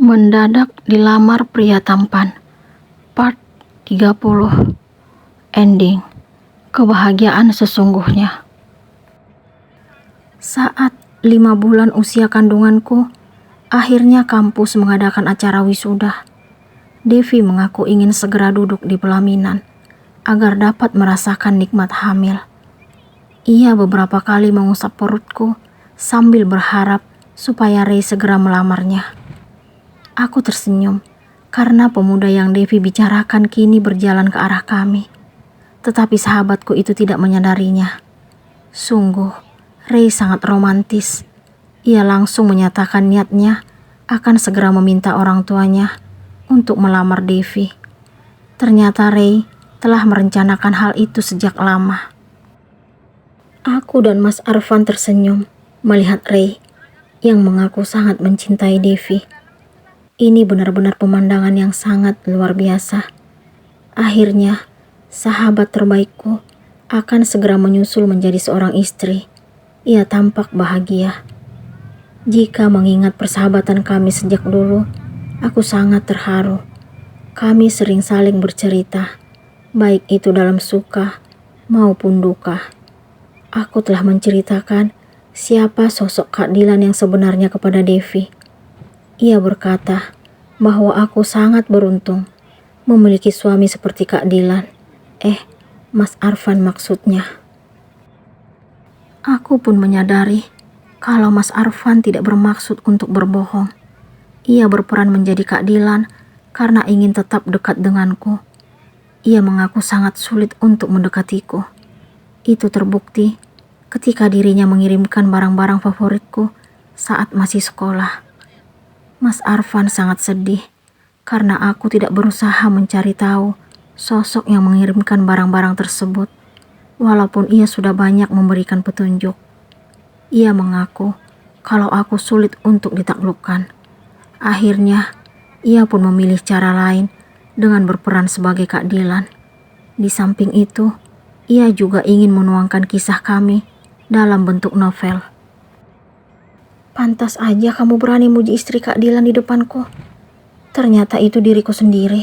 Mendadak dilamar pria tampan. Part 30. Ending. Kebahagiaan sesungguhnya. Saat 5 bulan usia kandunganku, akhirnya kampus mengadakan acara wisuda. Devi mengaku ingin segera duduk di pelaminan agar dapat merasakan nikmat hamil. Ia beberapa kali mengusap perutku sambil berharap supaya Ray segera melamarnya. Aku tersenyum karena pemuda yang Devi bicarakan kini berjalan ke arah kami. Tetapi sahabatku itu tidak menyadarinya. Sungguh, Ray sangat romantis. Ia langsung menyatakan niatnya akan segera meminta orang tuanya untuk melamar Devi. Ternyata Ray telah merencanakan hal itu sejak lama. Aku dan Mas Arfan tersenyum melihat Ray yang mengaku sangat mencintai Devi. Ini benar-benar pemandangan yang sangat luar biasa. Akhirnya, sahabat terbaikku akan segera menyusul menjadi seorang istri. Ia tampak bahagia. Jika mengingat persahabatan kami sejak dulu, aku sangat terharu. Kami sering saling bercerita, baik itu dalam suka maupun duka. Aku telah menceritakan siapa sosok Kak Dilan yang sebenarnya kepada Devi. Ia berkata bahwa aku sangat beruntung memiliki suami seperti Kak Dilan. Mas Arfan maksudnya. Aku pun menyadari kalau Mas Arfan tidak bermaksud untuk berbohong. Ia berperan menjadi Kak Dilan karena ingin tetap dekat denganku. Ia mengaku sangat sulit untuk mendekatiku. Itu terbukti ketika dirinya mengirimkan barang-barang favoritku saat masih sekolah. Mas Arfan sangat sedih karena aku tidak berusaha mencari tahu sosok yang mengirimkan barang-barang tersebut, walaupun ia sudah banyak memberikan petunjuk. Ia mengaku kalau aku sulit untuk ditaklukkan. Akhirnya, ia pun memilih cara lain dengan berperan sebagai Kak Dilan. Di samping itu, ia juga ingin menuangkan kisah kami dalam bentuk novel. Pantas aja kamu berani muji istri Kak Dilan di depanku. Ternyata itu diriku sendiri.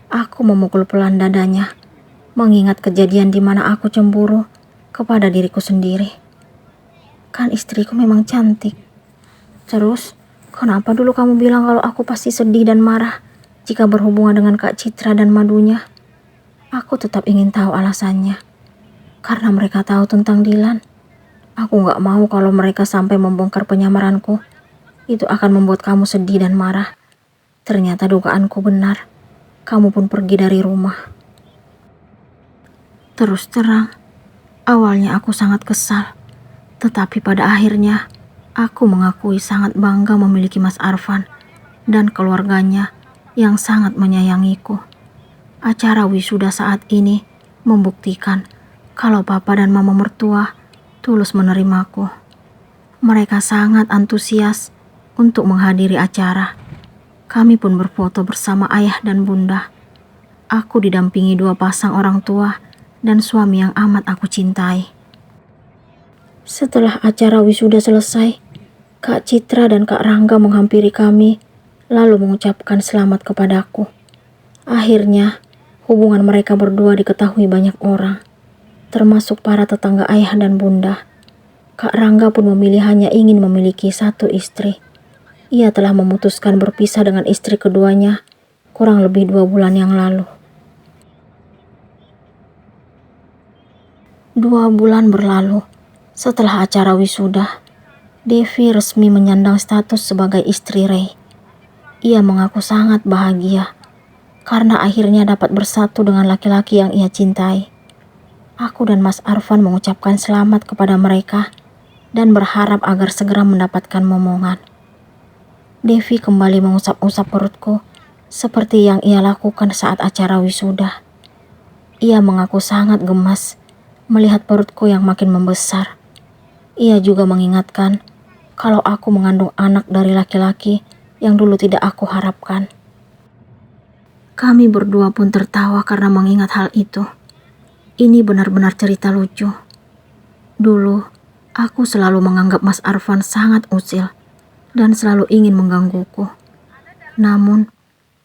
Aku memukul pelan dadanya, mengingat kejadian di mana aku cemburu kepada diriku sendiri. Kan istriku memang cantik. Terus, kenapa dulu kamu bilang kalau aku pasti sedih dan marah jika berhubungan dengan Kak Citra dan madunya? Aku tetap ingin tahu alasannya. Karena mereka tahu tentang Dilan. Aku gak mau kalau mereka sampai membongkar penyamaranku. Itu akan membuat kamu sedih dan marah. Ternyata dugaanku benar. Kamu pun pergi dari rumah. Terus terang, awalnya aku sangat kesal. Tetapi pada akhirnya, aku mengakui sangat bangga memiliki Mas Arfan dan keluarganya yang sangat menyayangiku. Acara wisuda saat ini membuktikan kalau papa dan mama mertua tulus menerimaku. Mereka sangat antusias untuk menghadiri acara. Kami pun berfoto bersama ayah dan bunda. Aku didampingi 2 pasang orang tua dan suami yang amat aku cintai. Setelah acara wisuda selesai, Kak Citra dan Kak Rangga menghampiri kami lalu mengucapkan selamat kepadaku. Akhirnya, hubungan mereka berdua diketahui banyak orang, termasuk para tetangga ayah dan bunda. Kak Rangga pun memilih hanya ingin memiliki 1 istri. Ia telah memutuskan berpisah dengan istri keduanya kurang lebih 2 bulan yang lalu. 2 bulan berlalu setelah acara wisuda. Devi resmi menyandang status sebagai istri Ray. Ia mengaku sangat bahagia karena akhirnya dapat bersatu dengan laki-laki yang ia cintai. Aku dan Mas Arfan mengucapkan selamat kepada mereka dan berharap agar segera mendapatkan momongan. Devi kembali mengusap-usap perutku seperti yang ia lakukan saat acara wisuda. Ia mengaku sangat gemas melihat perutku yang makin membesar. Ia juga mengingatkan kalau aku mengandung anak dari laki-laki yang dulu tidak aku harapkan. Kami berdua pun tertawa karena mengingat hal itu. Ini benar-benar cerita lucu. Dulu, aku selalu menganggap Mas Arfan sangat usil dan selalu ingin menggangguku. Namun,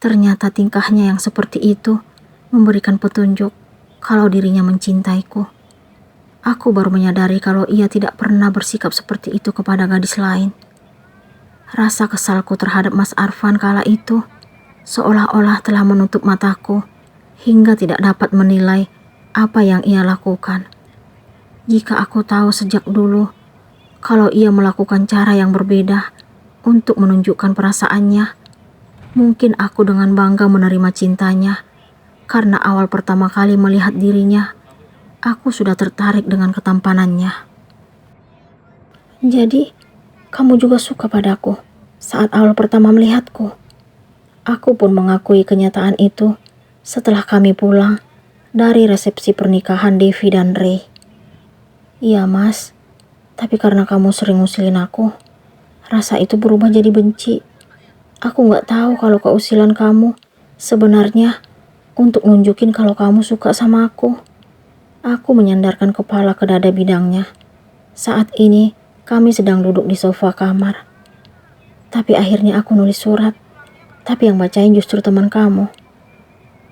ternyata tingkahnya yang seperti itu memberikan petunjuk kalau dirinya mencintaiku. Aku baru menyadari kalau ia tidak pernah bersikap seperti itu kepada gadis lain. Rasa kesalku terhadap Mas Arfan kala itu seolah-olah telah menutup mataku hingga tidak dapat menilai apa yang ia lakukan. Jika aku tahu sejak dulu kalau ia melakukan cara yang berbeda untuk menunjukkan perasaannya, mungkin aku dengan bangga menerima cintanya. Karena awal pertama kali melihat dirinya, aku sudah tertarik dengan ketampanannya. Jadi, kamu juga suka padaku saat awal pertama melihatku. Aku pun mengakui kenyataan itu setelah kami pulang dari resepsi pernikahan Devi dan Ray. Iya mas, tapi karena kamu sering ngusilin aku, rasa itu berubah jadi benci. Aku gak tahu kalau keusilan kamu sebenarnya untuk nunjukin kalau kamu suka sama aku. Aku menyandarkan kepala ke dada bidangnya. Saat ini kami sedang duduk di sofa kamar. Tapi akhirnya aku nulis surat, tapi yang bacain justru teman kamu.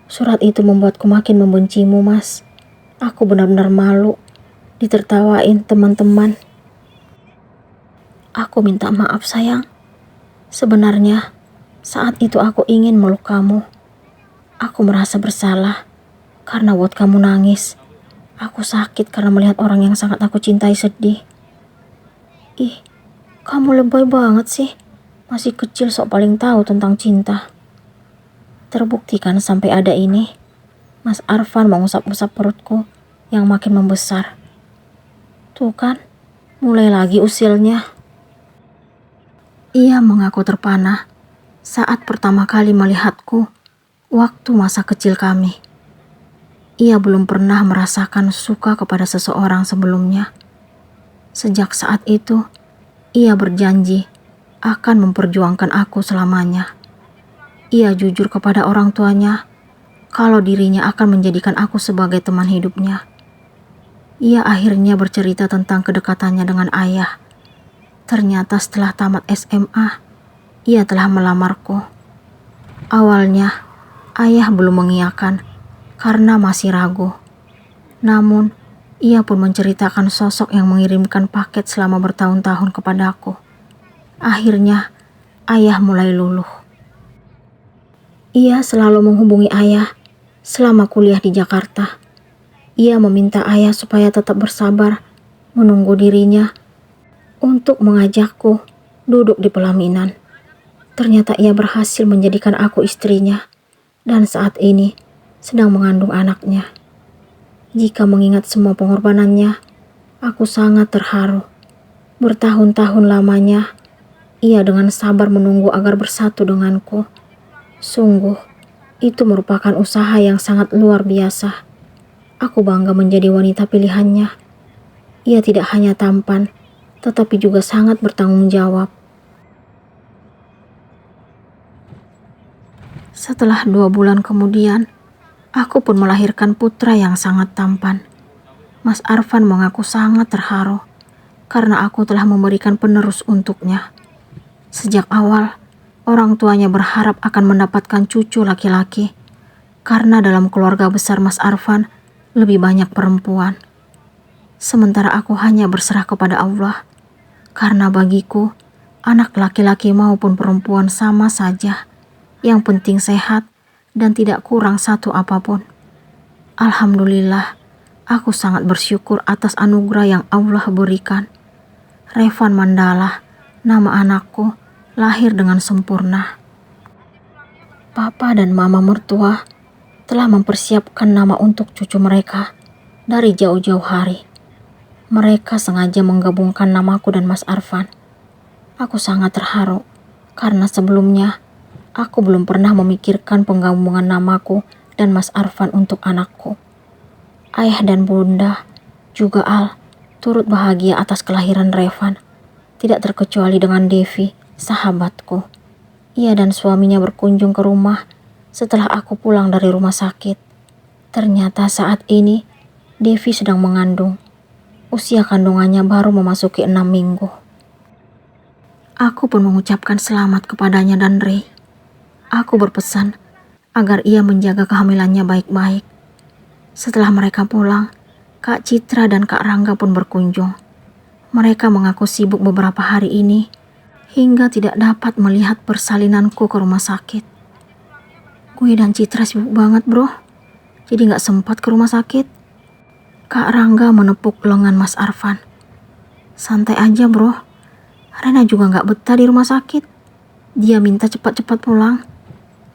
Surat itu membuatku makin membencimu mas. Aku benar-benar malu ditertawain teman-teman. Aku minta maaf sayang. Sebenarnya saat itu aku ingin meluk kamu. Aku merasa bersalah karena buat kamu nangis. Aku sakit karena melihat orang yang sangat aku cintai sedih. Ih, kamu lebay banget sih. Masih kecil sok paling tahu tentang cinta. Terbukti kan sampai ada ini. Mas Arfan mengusap-usap perutku yang makin membesar. Tuh kan, mulai lagi usilnya. Ia mengaku terpana saat pertama kali melihatku waktu masa kecil kami. Ia belum pernah merasakan suka kepada seseorang sebelumnya. Sejak saat itu, ia berjanji akan memperjuangkan aku selamanya. Ia jujur kepada orang tuanya kalau dirinya akan menjadikan aku sebagai teman hidupnya. Ia akhirnya bercerita tentang kedekatannya dengan ayah. Ternyata setelah tamat SMA, ia telah melamarku. Awalnya, ayah belum mengiyakan karena masih ragu. Namun, ia pun menceritakan sosok yang mengirimkan paket selama bertahun-tahun kepadaku. Akhirnya, ayah mulai luluh. Ia selalu menghubungi ayah selama kuliah di Jakarta. Ia meminta ayah supaya tetap bersabar menunggu dirinya untuk mengajakku duduk di pelaminan. Ternyata ia berhasil menjadikan aku istrinya dan saat ini sedang mengandung anaknya. Jika mengingat semua pengorbanannya, aku sangat terharu. Bertahun-tahun lamanya, ia dengan sabar menunggu agar bersatu denganku. Sungguh, itu merupakan usaha yang sangat luar biasa. Aku bangga menjadi wanita pilihannya. Ia tidak hanya tampan, tetapi juga sangat bertanggung jawab. Setelah 2 bulan kemudian, aku pun melahirkan putra yang sangat tampan. Mas Arfan mengaku sangat terharu karena aku telah memberikan penerus untuknya. Sejak awal, orang tuanya berharap akan mendapatkan cucu laki-laki karena dalam keluarga besar Mas Arfan lebih banyak perempuan. Sementara aku hanya berserah kepada Allah karena bagiku anak laki-laki maupun perempuan sama saja. Yang penting sehat dan tidak kurang satu apapun. Alhamdulillah, aku sangat bersyukur atas anugerah yang Allah berikan. Revan Mandala, nama anakku, lahir dengan sempurna. Papa dan mama mertua telah mempersiapkan nama untuk cucu mereka dari jauh-jauh hari. Mereka sengaja menggabungkan namaku dan Mas Arfan. Aku sangat terharu karena sebelumnya aku belum pernah memikirkan penggabungan namaku dan Mas Arfan untuk anakku. Ayah dan bunda, juga Al, turut bahagia atas kelahiran Revan. Tidak terkecuali dengan Devi, sahabatku. Ia dan suaminya berkunjung ke rumah setelah aku pulang dari rumah sakit. Ternyata saat ini Devi sedang mengandung. Usia kandungannya baru memasuki 6 minggu. Aku pun mengucapkan selamat kepadanya dan Ray. Aku berpesan agar ia menjaga kehamilannya baik-baik. Setelah mereka pulang, Kak Citra dan Kak Rangga pun berkunjung. Mereka mengaku sibuk beberapa hari ini hingga tidak dapat melihat persalinanku ke rumah sakit. Gue dan Citra sibuk banget bro, jadi gak sempat ke rumah sakit. Kak Rangga menepuk lengan Mas Arfan. Santai aja bro, Rena juga gak betah di rumah sakit. Dia minta cepat-cepat pulang.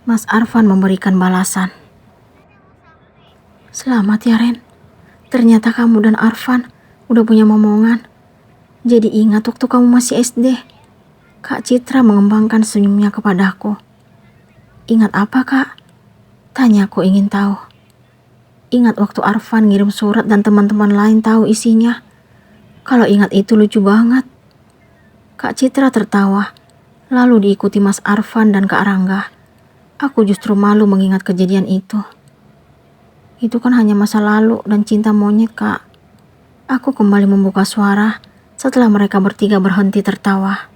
Mas Arfan memberikan balasan. Selamat ya Ren, ternyata kamu dan Arfan udah punya momongan. Jadi ingat waktu kamu masih SD. Kak Citra mengembangkan senyumnya kepadaku. Ingat apa kak? Tanyaku ingin tahu. Ingat waktu Arfan ngirim surat dan teman-teman lain tahu isinya. Kalau ingat itu lucu banget. Kak Citra tertawa, lalu diikuti Mas Arfan dan Kak Rangga. Aku justru malu mengingat kejadian itu. Itu kan hanya masa lalu dan cinta monyet kak. Aku kembali membuka suara setelah mereka bertiga berhenti tertawa.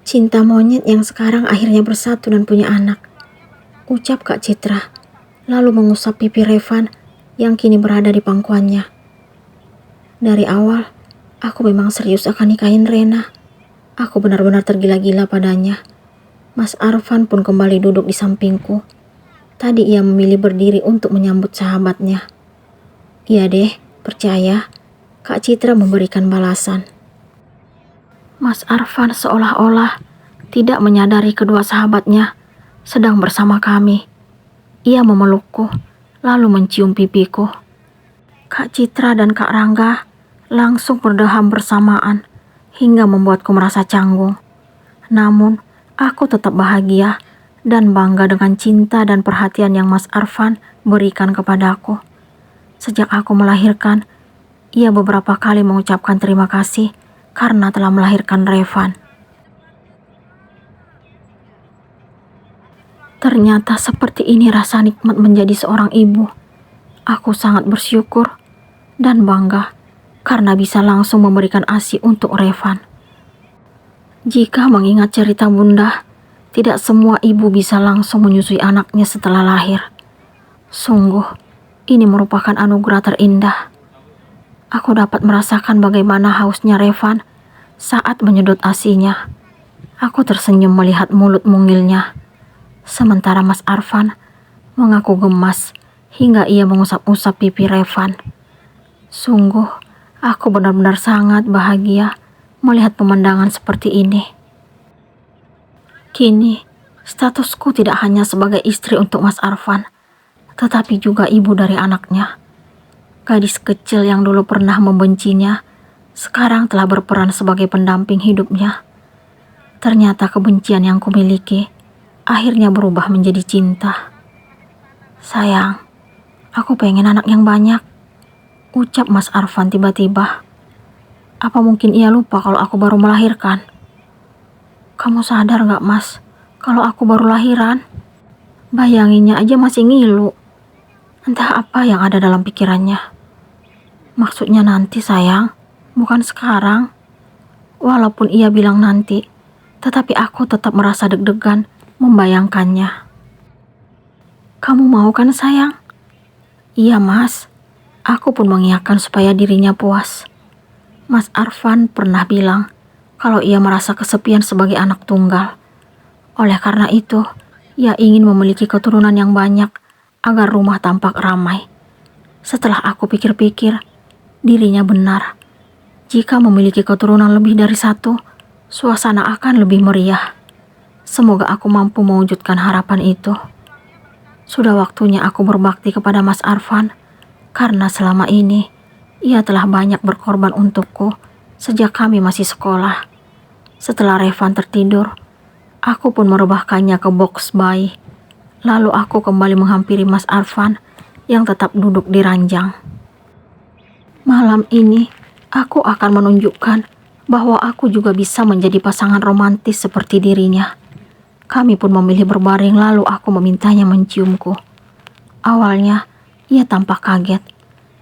Cinta monyet yang sekarang akhirnya bersatu dan punya anak, ucap Kak Citra, lalu mengusap pipi Revan yang kini berada di pangkuannya. Dari awal, aku memang serius akan nikahin Rena. Aku benar-benar tergila-gila padanya. Mas Arfan pun kembali duduk di sampingku. Tadi ia memilih berdiri untuk menyambut sahabatnya. Iya deh, percaya. Kak Citra memberikan balasan. Mas Arfan seolah-olah tidak menyadari kedua sahabatnya sedang bersama kami. Ia memelukku, lalu mencium pipiku. Kak Citra dan Kak Rangga langsung berdeham bersamaan hingga membuatku merasa canggung. Namun, aku tetap bahagia dan bangga dengan cinta dan perhatian yang Mas Arfan berikan kepadaku. Sejak aku melahirkan, ia beberapa kali mengucapkan terima kasih karena telah melahirkan Revan. Ternyata seperti ini rasa nikmat menjadi seorang ibu. Aku sangat bersyukur dan bangga karena bisa langsung memberikan ASI untuk Revan. Jika mengingat cerita bunda, tidak semua ibu bisa langsung menyusui anaknya setelah lahir. Sungguh, ini merupakan anugerah terindah. Aku dapat merasakan bagaimana hausnya Revan saat menyedot ASInya. Aku tersenyum melihat mulut mungilnya. Sementara Mas Arfan mengaku gemas hingga ia mengusap-usap pipi Revan. Sungguh, aku benar-benar sangat bahagia melihat pemandangan seperti ini. Kini, statusku tidak hanya sebagai istri untuk Mas Arfan, tetapi juga ibu dari anaknya. Gadis kecil yang dulu pernah membencinya, sekarang telah berperan sebagai pendamping hidupnya. Ternyata kebencian yang kumiliki akhirnya berubah menjadi cinta. Sayang, aku pengen anak yang banyak, ucap Mas Arfan tiba-tiba. Apa mungkin ia lupa kalau aku baru melahirkan? Kamu sadar gak mas, kalau aku baru lahiran? Bayanginnya aja masih ngilu. Entah apa yang ada dalam pikirannya. Maksudnya nanti sayang, bukan sekarang. Walaupun ia bilang nanti, tetapi aku tetap merasa deg-degan membayangkannya. Kamu mau kan sayang? Iya mas, aku pun mengiyakan supaya dirinya puas. Mas Arfan pernah bilang kalau ia merasa kesepian sebagai anak tunggal. Oleh karena itu, ia ingin memiliki keturunan yang banyak agar rumah tampak ramai. Setelah aku pikir-pikir, dirinya benar. Jika memiliki keturunan lebih dari satu, suasana akan lebih meriah. Semoga aku mampu mewujudkan harapan itu. Sudah waktunya aku berbakti kepada Mas Arfan, karena selama ini ia telah banyak berkorban untukku sejak kami masih sekolah. Setelah Revan tertidur, aku pun merebahkannya ke box bayi. Lalu aku kembali menghampiri Mas Arfan yang tetap duduk di ranjang. Malam ini, aku akan menunjukkan bahwa aku juga bisa menjadi pasangan romantis seperti dirinya. Kami pun memilih berbaring lalu aku memintanya menciumku. Awalnya, ia tampak kaget.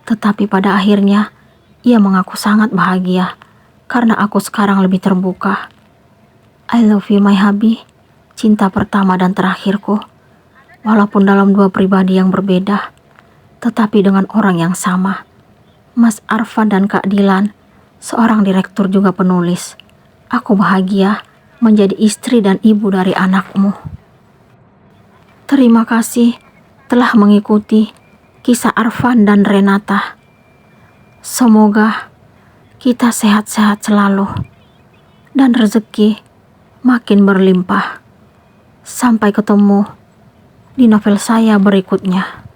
Tetapi pada akhirnya, ia mengaku sangat bahagia karena aku sekarang lebih terbuka. I love you my hubby. cinta pertama dan terakhirku. Walaupun dalam dua pribadi yang berbeda, tetapi dengan orang yang sama. Mas Arfan dan Kak Dilan, seorang direktur juga penulis. Aku bahagia menjadi istri dan ibu dari anakmu. Terima kasih telah mengikuti kisah Arfan dan Renata. Semoga kita sehat-sehat selalu dan rezeki makin berlimpah. Sampai ketemu di novel saya berikutnya.